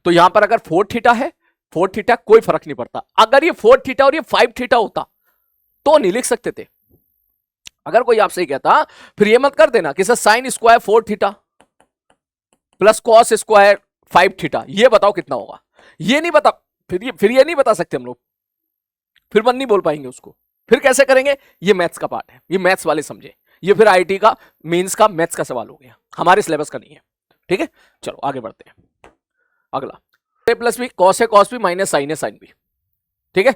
तो यहां पर अगर 4 थीटा है, 4 थीटा कोई फर्क नहीं पड़ता, अगर ये 4 थीटा और ये 5 थीटा होता तो नहीं लिख सकते थे। अगर कोई आपसे कहता, फिर ये मत कर देना कि sir sign square 4 theta plus cos square 5 theta, ये बताओ कितना होगा, ये नहीं बता, फिर ये नहीं बता सकते हम लोग, फिर मन नहीं बोल पाएंगे उसको, फिर कैसे करेंगे, ये मैथ्स का पार्ट है, ये मैथ्स वाले समझे, ये फिर आईटी का मेंस का मैथ्स का सवाल हो गया, हमारे सिलेबस का नहीं है, ठीक है। चलो आगे बढ़ते हैं, अगला a प्लस बी कॉस है कॉस बी माइनस साइन है साइन बी, ठीक है।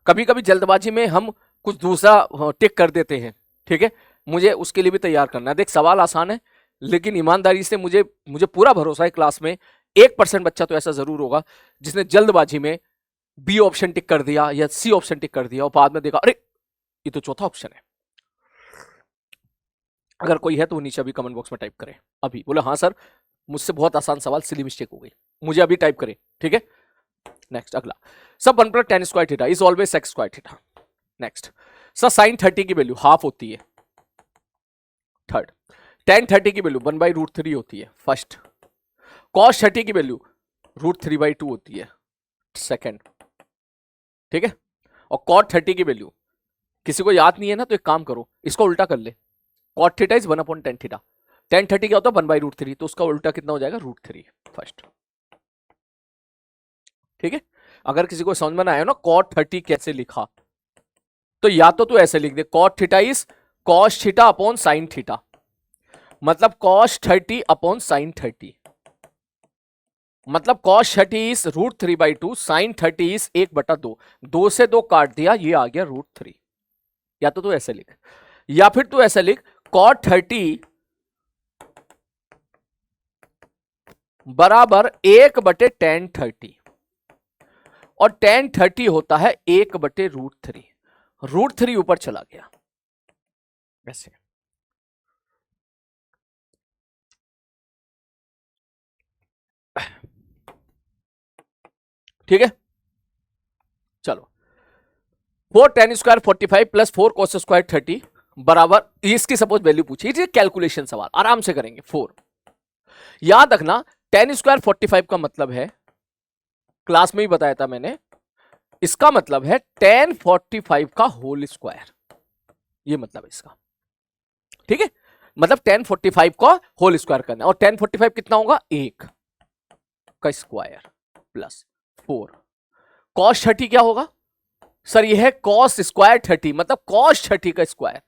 कभी कभी जल्दबाजी में हम कुछ दूसरा टिक कर देते हैं, ठीक है, मुझे उसके लिए भी तैयार करना है। देख सवाल आसान है, लेकिन ईमानदारी से मुझे पूरा भरोसा है क्लास में 1% बच्चा तो ऐसा जरूर होगा जिसने जल्दबाजी में बी ऑप्शन टिक कर दिया या सी ऑप्शन टिक कर दिया और बाद में देखा अरे ये तो चौथा ऑप्शन है। अगर कोई है तो नीचे अभी कमेंट बॉक्स में टाइप करें, अभी बोले हाँ सर मुझसे बहुत आसान सवाल, सिली मिस्टेक हो गई, मुझे अभी टाइप करें, ठीक है। नेक्स्ट अगला, सब 1 plus tan square theta is always sec square theta. Next sir sine 30 की वैल्यू हाफ होती है, थर्ड tan 30 की वैल्यू 1/√3 होती है, फर्स्ट cos 30 की वैल्यू √3/2 होती है, सेकंड, ठीक है। और cot 30 की वैल्यू किसी को याद नहीं है ना, तो एक काम करो इसको उल्टा कर ले, cot theta is 1/tan theta, tan 30 क्या होता है 1/√3, तो उसका उल्टा कितना हो जाएगा √3 फर्स्ट, ठीक है। अगर किसी को समझ में ना आया ना cot 30 कैसे लिखा, तो या तो तू ऐसे लिख दे cot theta is cos theta upon sine theta, मतलब कॉस 30 अपॉन साइन 30, मतलब कॉस 30 इज √3/2, साइन 30 इज 1/2, 2 से 2 काट दिया, ये आ गया √3। या तो तू ऐसे लिख, या फिर तू ऐसे लिख cot 30 बराबर 1/tan 30, और tan 30 होता है 1/√3, √3 ऊपर चला गया ऐसे। ठीक है, चलो 4tan² 45 प्लस 4cos² 30 बराबर, इसकी सपोज वैल्यू पूछी, ये कैलकुलेशन सवाल आराम से करेंगे। 4, याद रखना tan² 45 का मतलब है, क्लास में ही बताया था मैंने, इसका मतलब है tan 45 का होल स्क्वायर, ये मतलब इसका। ठीक है, मतलब tan 45 का होल स्क्वायर करना है, और tan 45 कितना होगा, 1 का स्क्वायर प्लस 4। cos 30 क्या होगा सर, ये है cos स्क्वायर 30, मतलब cos 30 का स्क्वायर।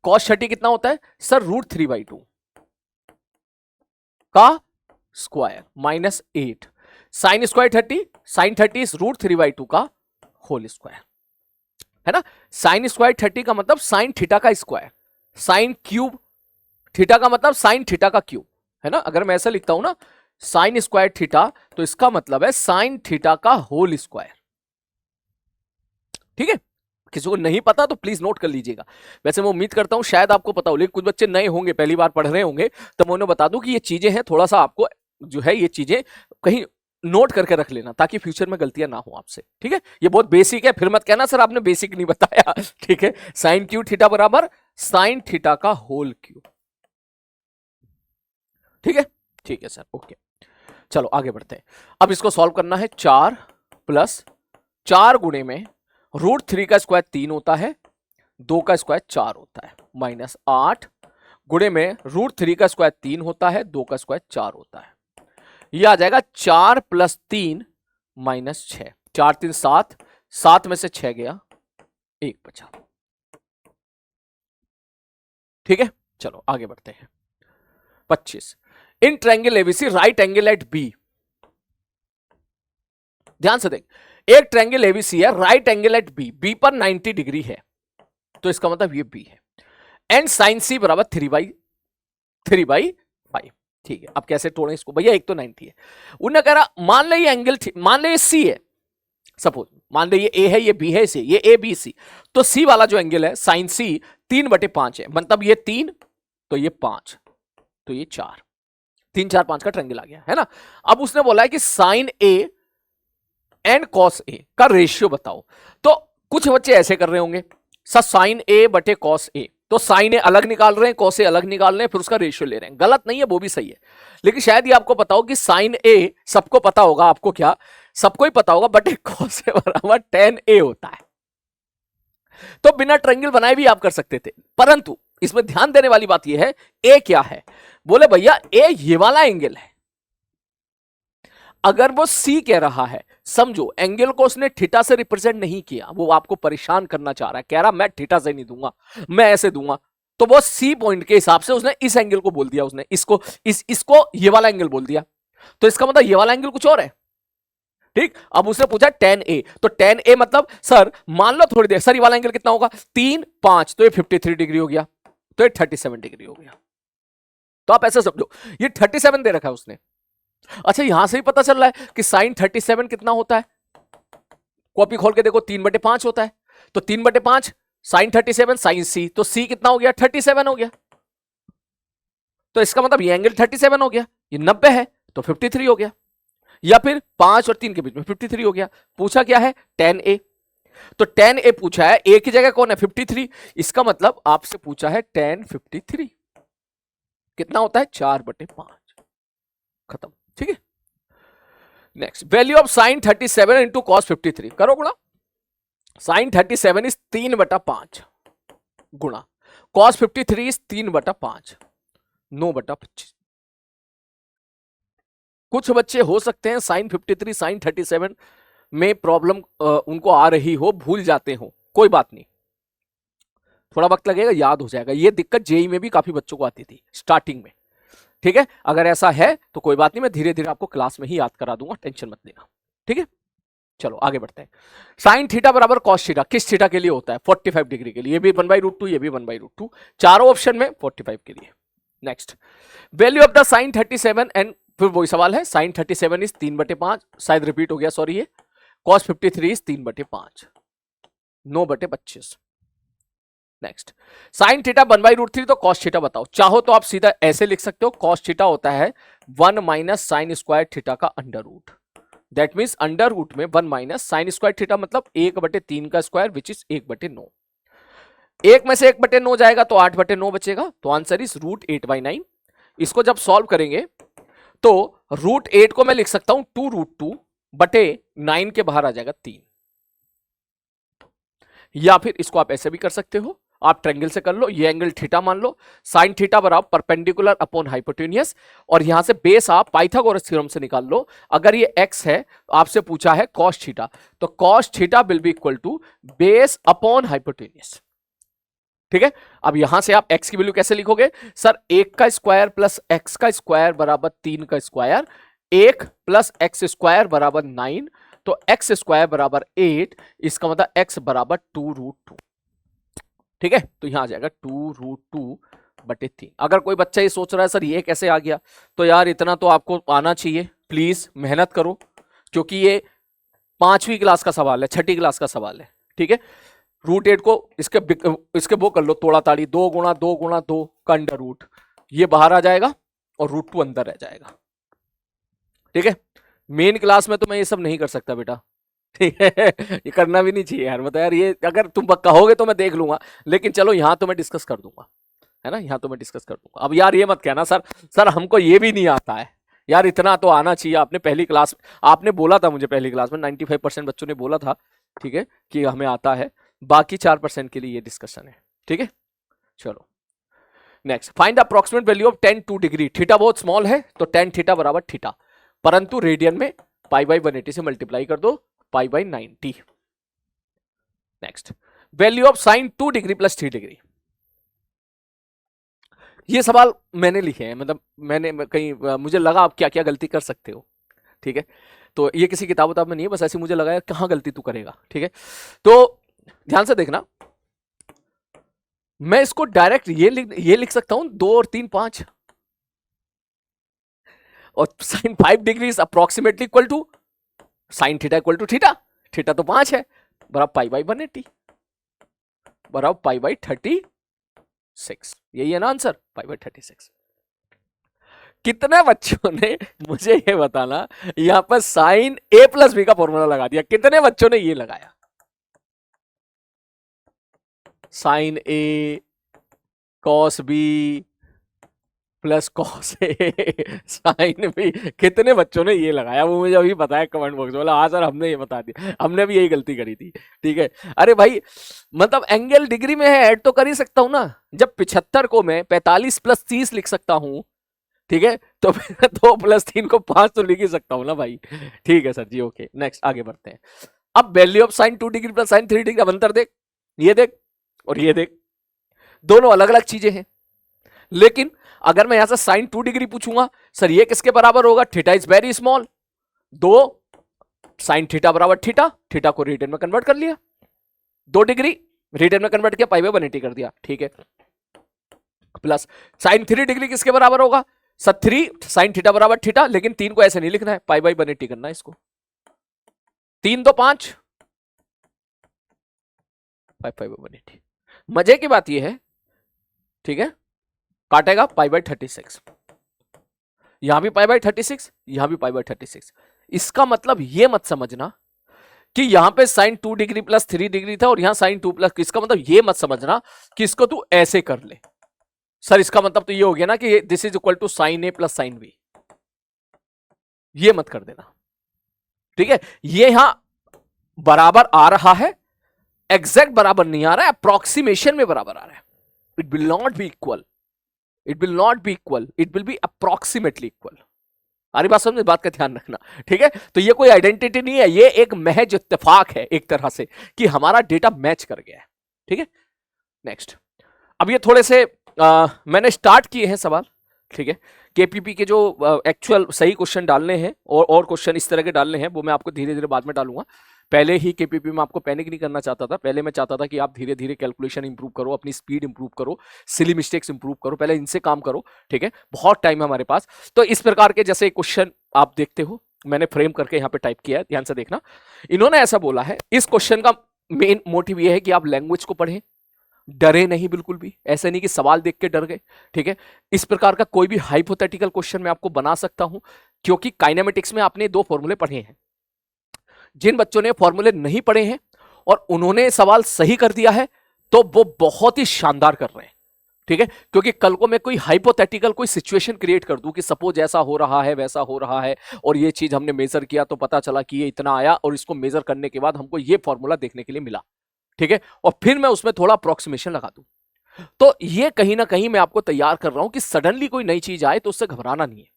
cos 30 कितना होता है सर, √3/2 का square minus 8, sine square 30, sine 30 is √3/2 का होल स्क्वायर, है ना। साइन स्क्वायर 30 का मतलब साइन थीटा का स्क्वायर, साइन क्यूब थीटा का मतलब साइन थीटा का क्यूब, है ना। अगर मैं ऐसा लिखता हूं ना साइन स्क्वायर थीटा, तो इसका मतलब है साइन थीटा का होल स्क्वायर। ठीक है, किसी को नहीं पता तो प्लीज नोट कर लीजिएगा। वैसे मैं उम्मीद करता हूं शायद आपको पता हो, लेकिन कुछ बच्चे नए होंगे, पहली बार पढ़ रहे होंगे, तो मैं उन्हें बता दूं कि ये चीजें हैं, थोड़ा सा आपको जो है ये चीजें कहीं नोट करके रख लेना, ताकि फ्यूचर में गलतियां ना हो आपसे। ठीक है, ये बहुत बेसिक है, फिर मत कहना सर आपने बेसिक नहीं बताया। ठीक है, साइन क्यू थीटा बराबर साइन थीटा का होल क्यूब। ठीक है सर, ओके। चलो आगे बढ़ते हैं, अब इसको सॉल्व करना है। 4 प्लस 4 गुणे में √3 का स्क्वायर 3 होता है, 2 का स्क्वायर 4 होता है, माइनस 8 गुणे में √3 का स्क्वायर 3 होता है, 2 का स्क्वायर 4 होता है, यह आ जाएगा 4 + 3 माइनस 6, 4 3 7, 7 में से 6 गया, 1 बचा। ठीक है, चलो आगे बढ़ते हैं। 25 in triangle ABC right angle at B, ध्यान से देख, एक ट्रायंगल एबीसी है, right angle at B, B पर 90 डिग्री है, तो इसका मतलब ये बी है, एंड साइन सी बराबर 3/5। ठीक है, अब कैसे तोड़ें इसको भैया, एक तो 90 है, उन्होंने कह रहा मान ले ये एंगल, मान ले ये सी है, सपोज मान ले ये ए है, ये बी है, सी, ये ए बी सी, तो सी वाला जो एंगल है साइन सी 3/5 है, मतलब ये 3 तो ये 5 तो ये 4, 3 4 5 का ट्रायंगल आ गया, है ना। अब उसने बोला है कि sign A and cos A का रेशियो बताओ, तो कुछ बच्चे ऐसे कर रहे होंगे सर साइन ए बटे कॉस ए, तो साइन ए अलग निकाल रहे हैं, कॉस ए अलग निकाल रहे हैं, फिर उसका रेशियो ले रहे हैं। गलत नहीं है, वो भी सही है, लेकिन शायद ये आपको पता हो कि साइन ए सबको पता होगा, आपको क्या सबको ही पता होगा, बटे कॉस ए बराबर tan ए होता है, तो बिना ट्रायंगल बनाए भी आप कर सकते थे, परंतु इसमें ध्यान देने वाली बात यह है ए क्या है, बोले भैया ए ये वाला एंगल है। अगर वो सी कह रहा है, समझो एंगल को उसने थीटा से रिप्रेजेंट नहीं किया, वो आपको परेशान करना चाह रहा है, कह रहा मैं थीटा से नहीं दूंगा, मैं ऐसे दूंगा, तो वो सी पॉइंट के हिसाब से उसने इस एंगल को बोल दिया, उसने इसको ये वाला एंगल बोल दिया, तो इसका मतलब ये वाला एंगल कुछ और है। ठीक, अब उसने पूछा tan ए, तो tan ए मतलब सर मान लो थोड़ी देर, सर ये वाला एंगल कितना होगा, 3 5, तो ये 53 डिग्री हो गया, तो ये 37 डिग्री हो गया। तो आप ऐसे समझो ये 37 दे रखा है उसने। अच्छा, यहां से ही पता चल रहा है कि साइन 37 कितना होता है, कॉपी खोल के देखो 3/5 होता है, तो 3/5 साइन 37 साइन सी, तो सी कितना हो गया, 37 हो गया, तो इसका मतलब ये एंगल 37 हो गया, ये 90 है तो 53 हो गया, या फिर 5 और 3 के बीच में 53 हो गया। पूछा क्या है, tan ए, तो tan ए पूछा है, ए की जगह कौन है 53, इसका मतलब आपसे पूछा है tan 53 कितना होता है 4/5, खत्म। ठीक है, next value of sign 37 into cos 53, करो गुणा, साइन 37 इज 3/5 गुणा कॉस 53 इज 3/5, 9/25। कुछ बच्चे हो सकते हैं साइन 53 साइन 37 में प्रॉब्लम उनको आ रही हो, भूल जाते हो, कोई बात नहीं, थोड़ा वक्त लगेगा, याद हो जाएगा। ये दिक्कत जेई में भी काफी बच्चों को आती थी स्टार्टिंग में, ठीक है। अगर ऐसा है तो कोई बात नहीं, मैं धीरे धीरे आपको क्लास में ही याद करा दूंगा, टेंशन मत लेना, ठीक है। चलो आगे बढ़ते हैं। साइन थीटा बराबर कॉस थीटा किस थीटा के लिए होता है? 45 डिग्री के लिए। ये भी 1/√2, ये भी 1/√2, चारों ऑप्शन में 45 के लिए। Next, value of the sine 37 and फिर वही सवाल है, साइन 37 इज 3/5, शायद रिपीट हो गया, सॉरी। ये cos 53 is 3/5, 9/25। Next, sine theta 1/√3, तो कॉस थीटा बताओ। चाहो तो आप सीधा ऐसे लिख सकते हो, कॉस थीटा होता है 1 माइनस साइन स्क्वायर थीटा का under root. That means under root में 1 माइनस साइन स्क्वायर थीटा मतलब 1/3 का स्क्वायर विच इज 1/9। 1 में से 1/9 जाएगा तो 8/9 बचेगा, तो आंसर इज √8/9। इसको जब सॉल्व करेंगे तो √8 को मैं लिख सकता हूं 2√2/9 के बाहर आ जाएगा 3, या फिर इसको आप ऐसे भी कर सकते हो, आप ट्रायंगल से कर लो, ये एंगल थीटा मान लो, साइन थीटा बराबर परपेंडिकुलर अपॉन हाइपोटेनियस, और यहां से बेस आप पाइथागोरस थ्योरम से निकाल लो। अगर ये x है, आपसे पूछा है कॉस थीटा, तो cos theta will be equal to base upon hypotenuse, ठीक है। अब यहां से आप x की वैल्यू कैसे लिखोगे? सर 1 का स्क्वायर प्लस x का स्क्वायर बराबर 3 का स्क्वायर, 1 प्लस x स्क्वायर बराबर 9, तो x स्क्वायर बराबर 8, इसका मतलब x बराबर 2√2, ठीक है। तो यहां आ जाएगा 2√2/3। अगर कोई बच्चा ये सोच रहा है सर ये कैसे आ गया, तो यार इतना तो आपको आना चाहिए, प्लीज मेहनत करो, क्योंकि ये 5वीं क्लास का सवाल है, 6ठी क्लास का सवाल है, ठीक है। √8 को इसके वो कर लो तोड़ा ताड़ी, 2 गुणा 2 गुणा 2 का अंडर रूट, ये बाहर आ जाएगा और √2 अंदर रह जाएगा, ठीक है। मेन क्लास में तो मैं ये सब नहीं कर सकता बेटा, ठीक है। ये करना भी नहीं चाहिए यार, मतलब यार ये अगर तुम कहोगे तो मैं देख लूंगा, लेकिन चलो यहां तो मैं डिस्कस कर दूंगा, है ना, यहां तो मैं डिस्कस कर दूंगा। अब यार ये मत कहना सर हमको ये भी नहीं आता है, यार इतना तो आना चाहिए। आपने पहली क्लास, आपने बोला था मुझे पहली क्लास में 95% बच्चों ने बोला था, ठीक है, कि हमें आता है, बाकी 4% के लिए ये डिस्कशन है, ठीक है। चलो next, find the approximate value of tan 2 degree. Theta बहुत स्मॉल है तो tan थीटा बराबर थीटा, परंतु रेडियन में π/180 से मल्टीप्लाई कर दो, π/90। Next, value of sine 2 degree plus 3 degree. ये सवाल मैंने लिखे हैं, मतलब मैंने कहीं मुझे लगा आप क्या क्या गलती कर सकते हो, ठीक है। तो ये किसी किताब में नहीं है, बस ऐसे मुझे लगा कहां गलती तू करेगा, ठीक है। तो ध्यान से देखना, मैं इसको डायरेक्ट ये लिख सकता हूं 2 और 3 5, और sine 5 degree is approximately equal to sine theta equal to theta, theta तो 5 है, बराबर π/180 बराबर π/36। यही है ना आंसर, π/36। कितने बच्चों ने मुझे ये बताना, यहां पर साइन a प्लस बी का फॉर्मूला लगा दिया, कितने बच्चों ने ये लगाया? Sine a cos b plus cos A sine B, कितने बच्चों ने ये लगाया? वो मुझे अभी बताया कमेंट बॉक्स में, बोला हाँ सर हमने ये बता दिया, हमने भी यही गलती करी थी, ठीक है। अरे भाई मतलब एंगल डिग्री में है, ऐड तो कर ही सकता हूं ना, जब 75 को मैं 45 + 30 लिख सकता हूं, ठीक है, तो 2 + 3 को 5 तो लिख ही सकता हूं ना भाई, ठीक है सर जी, ओके। नेक्स्ट आगे बढ़ते हैं। अब value of sine 2 degree plus sign 3 degree, अब अंतर देख, ये देख और ये देख, दोनों अलग अलग चीजें हैं, लेकिन अगर मैं यहां से साइन 2 डिग्री पूछूंगा, सर ये किसके बराबर होगा? Theta is very small, 2 sine theta बराबर थीटा, थीटा को रेडियन में कन्वर्ट कर लिया, 2 डिग्री रेडियन में कन्वर्ट किया, π/180 कर दिया, ठीक है। प्लस साइन 3 डिग्री किसके बराबर होगा? सर 3 साइन थीटा बराबर थीटा, लेकिन 3 को ऐसे नहीं लिखना है, π/180 करना है इसको, 3 तो 5, π/180। मजे की बात यह है, ठीक है, काटेगा π/36, यहां भी π/36, यहां भी π/36। इसका मतलब यह मत समझना कि यहां पे साइन 2 डिग्री प्लस 3 डिग्री था और यहां साइन 2 प्लस, इसका मतलब यह मत समझना कि इसको तू ऐसे कर ले। सर इसका मतलब तो ये हो गया ना कि this is equal to sine a plus sine b, ये मत कर देना, ठीक है। ये यहां बराबर आ रहा है, एग्जैक्ट बराबर नहीं आ रहा है, अप्रोक्सीमेशन में बराबर आ रहा है। It will not be equal, it will not be equal, it will be approximately equal. हमारी बात समझ, बात का ध्यान रखना, ठीक है। तो ये कोई आइडेंटिटी नहीं है, ये एक महज इत्तेफाक है एक तरह से कि हमारा डेटा मैच कर गया है, ठीक है। नेक्स्ट, अब ये थोड़े से मैंने स्टार्ट किए हैं सवाल, ठीक है। केपीपी के जो एक्चुअल सही क्वेश्चन डालने हैं और क्वेश्चन इस तरह के डालने हैं वो मैं आपको धीरे धीरे बाद में डालूंगा। पहले ही केपीपी में आपको पैनिक नहीं करना चाहता था, पहले मैं चाहता था कि आप धीरे धीरे कैलकुलेशन इंप्रूव करो, अपनी स्पीड इंप्रूव करो, सिली मिस्टेक्स इंप्रूव करो, पहले इनसे काम करो, ठीक है। बहुत टाइम है हमारे पास। तो इस प्रकार के जैसे क्वेश्चन आप देखते हो, मैंने फ्रेम करके यहाँ पे टाइप किया है, ध्यान से देखना। इन्होंने ऐसा बोला है, इस क्वेश्चन का मेन मोटिव ये है कि आप लैंग्वेज को पढ़ें, डरे नहीं बिल्कुल भी, ऐसे नहीं कि सवाल देख के डर गए, ठीक है। इस प्रकार का कोई भी हाइपोथेटिकल क्वेश्चन मैं आपको बना सकता हूं, क्योंकि काइनेमेटिक्स में आपने 2 फॉर्मूले पढ़े हैं। जिन बच्चों ने फॉर्मूले नहीं पढ़े हैं और उन्होंने सवाल सही कर दिया है, तो वो बहुत ही शानदार कर रहे हैं, ठीक है। क्योंकि कल को मैं कोई हाइपोथेटिकल कोई सिचुएशन क्रिएट कर दूं कि सपोज ऐसा हो रहा है, वैसा हो रहा है, और ये चीज हमने मेजर किया तो पता चला कि ये इतना आया, और इसको मेजर करने के बाद हमको ये फॉर्मूला देखने के लिए मिला, ठीक है। और फिर मैं उसमें थोड़ा अप्रोक्सीमेशन लगा दूं, तो ये कहीं ना कहीं मैं आपको तैयार कर रहा हूं कि सडनली कोई नई चीज आए तो उससे घबराना नहीं है।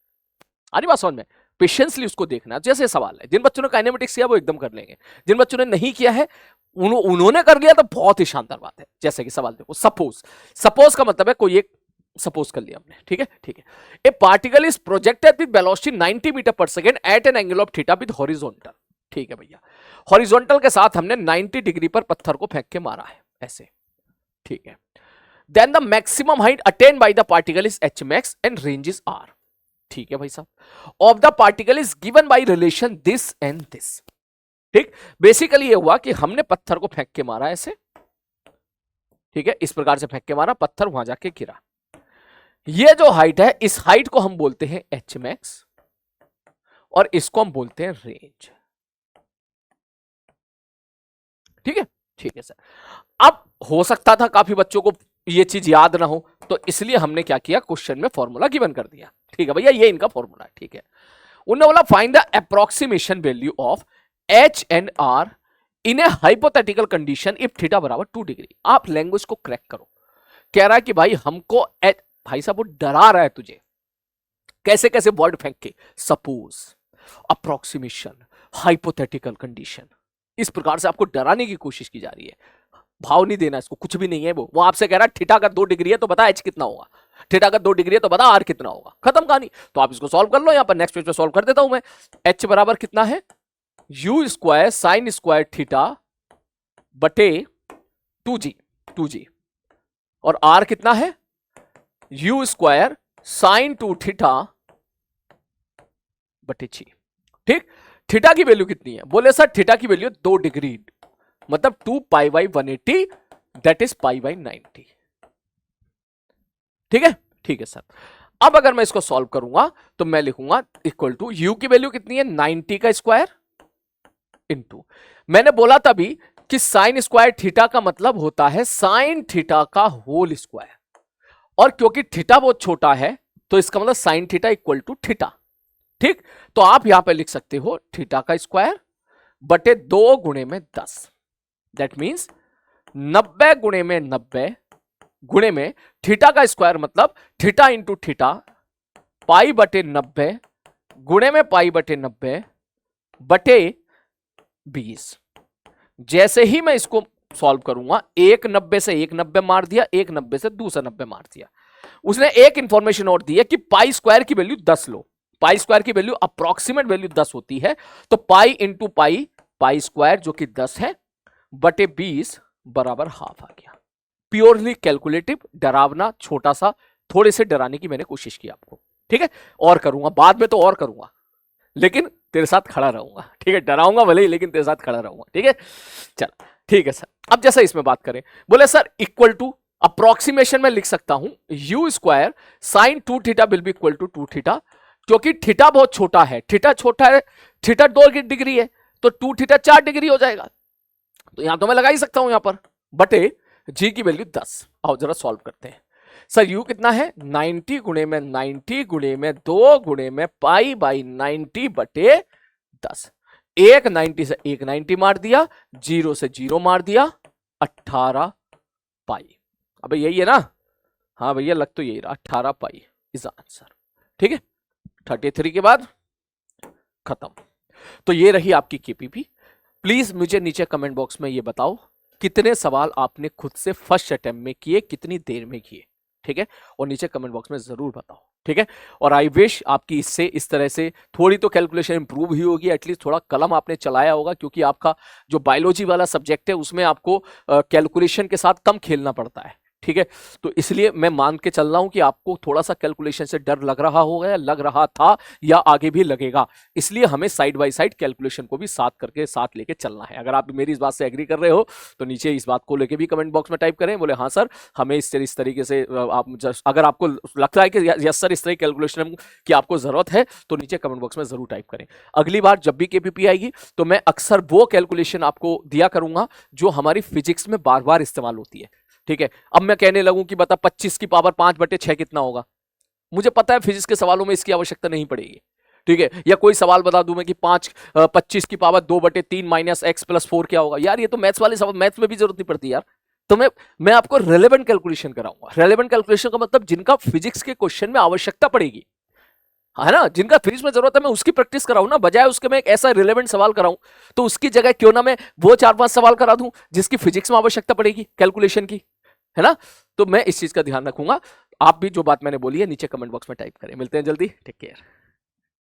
आरी बात समझ में? पेशेंसली उसको देखना। जैसे सवाल है, जिन बच्चों ने काइनेमेटिक्स किया वो एकदम कर लेंगे, जिन बच्चों ने नहीं किया है उन्होंने कर लिया तो बहुत ही शानदार बात है। जैसे कि सवाल देखो, सपोज का मतलब है कोई एक सपोज कर लिया हमने, ठीक है, ठीक है। A particle is projected with velocity 90 metre per second at an angle of theta with horizontal, ठीक है भैया। हॉरिजॉन्टल के साथ हमने 90 डिग्री पर पत्थर को फेंक के मारा है, ऐसे, ठीक है। Then the maximum height attained by the particle is H max and range is R, ठीक है भाई साहब। Of the particle is given by relation this and this, ठीक। बेसिकली ये हुआ कि हमने पत्थर को फेंक के मारा ऐसे, ठीक है, इस प्रकार से फेंक के मारा, पत्थर वहां जाके गिरा। ये जो हाइट है, इस हाइट को हम बोलते हैं एच मैक्स और इसको हम बोलते हैं रेंज, ठीक है, ठीक है सर। अब हो सकता था काफी बच्चों को ये चीज याद ना हो, तो इसलिए हमने क्या किया, क्वेश्चन में फॉर्मूला गिवन कर दिया, ठीक है भैया, ये इनका फॉर्मूला है, ठीक है। उन्होंने बोला find the approximation value of H and R in a hypothetical condition if theta बराबर 2 डिग्री। आप लैंग्वेज को क्रैक करो। कह रहा है कि भाई हमको भाई साहब वो डरा रहा है तुझे, कैसे कैसे वर्ड फेंक के, सपोज, अप्रोक्सीमेशन, हाइपोथेटिकल कंडीशन, इस प्रकार से आपको डराने की कोशिश की जा रही है। भाव नहीं देना इसको, कुछ भी नहीं है वो आपसे कह रहा है थीटा अगर 2 डिग्री है तो बता एच कितना होगा, थीटा अगर 2 डिग्री है तो बता आर कितना होगा, खत्म कहानी। तो आप इसको सॉल्व कर लो, यहां पर नेक्स्ट पेज पे सॉल्व कर देता हूं मैं। एच बराबर कितना है, you square sign square theta बटे 2g, और आर कितना है, यू स्क्वायर साइन 2 थीटा बटे जी, ठीक। थीटा की वैल्यू कितनी है, बोले सर थीटा की वैल्यू 2 डिग्री, मतलब 2 pi by 180 that is pi by 90, ठीक है, ठीक है सर। अब अगर मैं इसको सॉल्व करूंगा तो मैं लिखूंगा इक्वल टू यू की वैल्यू कितनी है, 90 का स्क्वायर इनटू, मैंने बोला तभी कि साइन स्क्वायर थीटा का मतलब होता है साइन थीटा का होल स्क्वायर, और क्योंकि थीटा बहुत छोटा है तो इसका मतलब sine theta equal to theta, ठीक। तो आप यहां पे लिख सकते हो थीटा का स्क्वायर बटे 2 गुणे में 10, दैट मीन्स 90 गुणे में 90 गुणे में थीटा का स्क्वायर मतलब थीटा इंटू थीटा, पाई बटे 90 गुणे में पाई बटे 90 बटे 20। जैसे ही मैं इसको सॉल्व करूंगा, एक 90 से एक 90 मार दिया, एक 90 से दूसरा 90 मार दिया। उसने एक इंफॉर्मेशन और दी है कि पाई स्क्वायर की वैल्यू 10 लो, पाई स्क्वायर की वैल्यू अप्रोक्सीमेट वैल्यू 10 होती है, तो pi into pi, pi square जो कि 10 है बटे 20 बराबर हाफ आ गया। प्योरली कैलकुलेटिव, डरावना, छोटा सा, थोड़े से डराने की मैंने कोशिश की आपको, ठीक है। और करूंगा बाद में, तो और करूंगा, लेकिन तेरे साथ खड़ा रहूंगा, ठीक है। डराऊंगा भले ही, लेकिन तेरे साथ खड़ा रहूंगा, ठीक है। चल ठीक है सर। अब जैसा इसमें बात करें, बोले सर इक्वल टू अप्रोक्सीमेशन में लिख सकता हूं u square sine 2 theta will be equal to 2 theta, क्योंकि थीटा बहुत छोटा है, थीटा छोटा है, थीटा 2 डिग्री है, तो 2 थीटा 4 डिग्री हो जाएगा, तो यहां तो मैं लगा ही सकता हूं यहां पर, बटे जी की वैल्यू 10। आओ जरा सॉल्व करते हैं। सर यू कितना है, 90 गुणे में 90 गुणे में 2 गुणे में पाई बाई 90 बटे 10। एक 90 से एक 90 मार दिया, 0 से 0 मार दिया, 18 पाई। अबे यही है ना, हाँ भैया लग तो यही रहा, 18 पाई इज आंसर, ठीक है। 33 के बाद खत्म। तो ये रही आपकी केपीपी। प्लीज मुझे नीचे कमेंट बॉक्स में ये बताओ कितने सवाल आपने खुद से फर्स्ट अटेम्प्ट में किए, कितनी देर में किए, ठीक है, और नीचे कमेंट बॉक्स में जरूर बताओ, ठीक है। और आई विश आपकी इससे इस तरह से थोड़ी तो कैलकुलेशन इंप्रूव हुई होगी, एटलीस्ट थोड़ा कलम आपने चलाया होगा, क्योंकि आपका जो बायोलॉजी वाला सब्जेक्ट है उसमें आपको कैलकुलेशन के साथ कम खेलना पड़ता है, ठीक है। तो इसलिए मैं मान के चल रहा हूं कि आपको थोड़ा सा कैलकुलेशन से डर लग रहा होगा, या लग रहा था, या आगे भी लगेगा, इसलिए हमें साइड बाय साइड कैलकुलेशन को भी साथ लेके चलना है। अगर आप मेरी इस बात से एग्री कर रहे हो तो नीचे इस बात को लेके भी कमेंट बॉक्स में टाइप करें, बोले हाँ सर हमें इस तरीके से आप अगर आपको लगता है कि यस सर इस तरह कैलकुलेशन की आपको जरूरत है तो नीचे कमेंट बॉक्स में जरूर टाइप करें। अगली बार जब भी केपीपी आएगी तो मैं अक्सर वो कैलकुलेशन आपको दिया करूंगा जो हमारी फिजिक्स में बार बार इस्तेमाल होती है, ठीक है। अब मैं कहने लगूं कि बता 25 की पावर 5/6 कितना होगा, मुझे पता है फिजिक्स के सवालों में इसकी आवश्यकता नहीं पड़ेगी, ठीक है। या कोई सवाल बता दूं मैं कि 25 की पावर 2/3 माइनस x प्लस 4 क्या होगा, यार ये तो मैथ्स वाले सवाल, मैथ्स में भी जरूरत नहीं पड़ती यार। तो मैं आपको रेलेवेंट कैलकुलेशन कराऊंगा। रेलेवेंट कैलकुलेशन का मतलब जिनका फिजिक्स के क्वेश्चन में आवश्यकता पड़ेगी, है ना, जिनका फिजिक्स में जरूरत है, मैं उसकी प्रैक्टिस कराऊं ना, बजाय उसके मैं एक ऐसा रिलेवेंट सवाल कराऊं। तो उसकी जगह क्यों ना मैं वो 4-5 सवाल करा दूं जिसकी फिजिक्स में आवश्यकता पड़ेगी कैलकुलेशन की, है ना। तो मैं इस चीज का ध्यान रखूंगा। आप भी जो बात मैंने बोली है नीचे कमेंट बॉक्स में टाइप करें। मिलते हैं जल्दी, टेक केयर।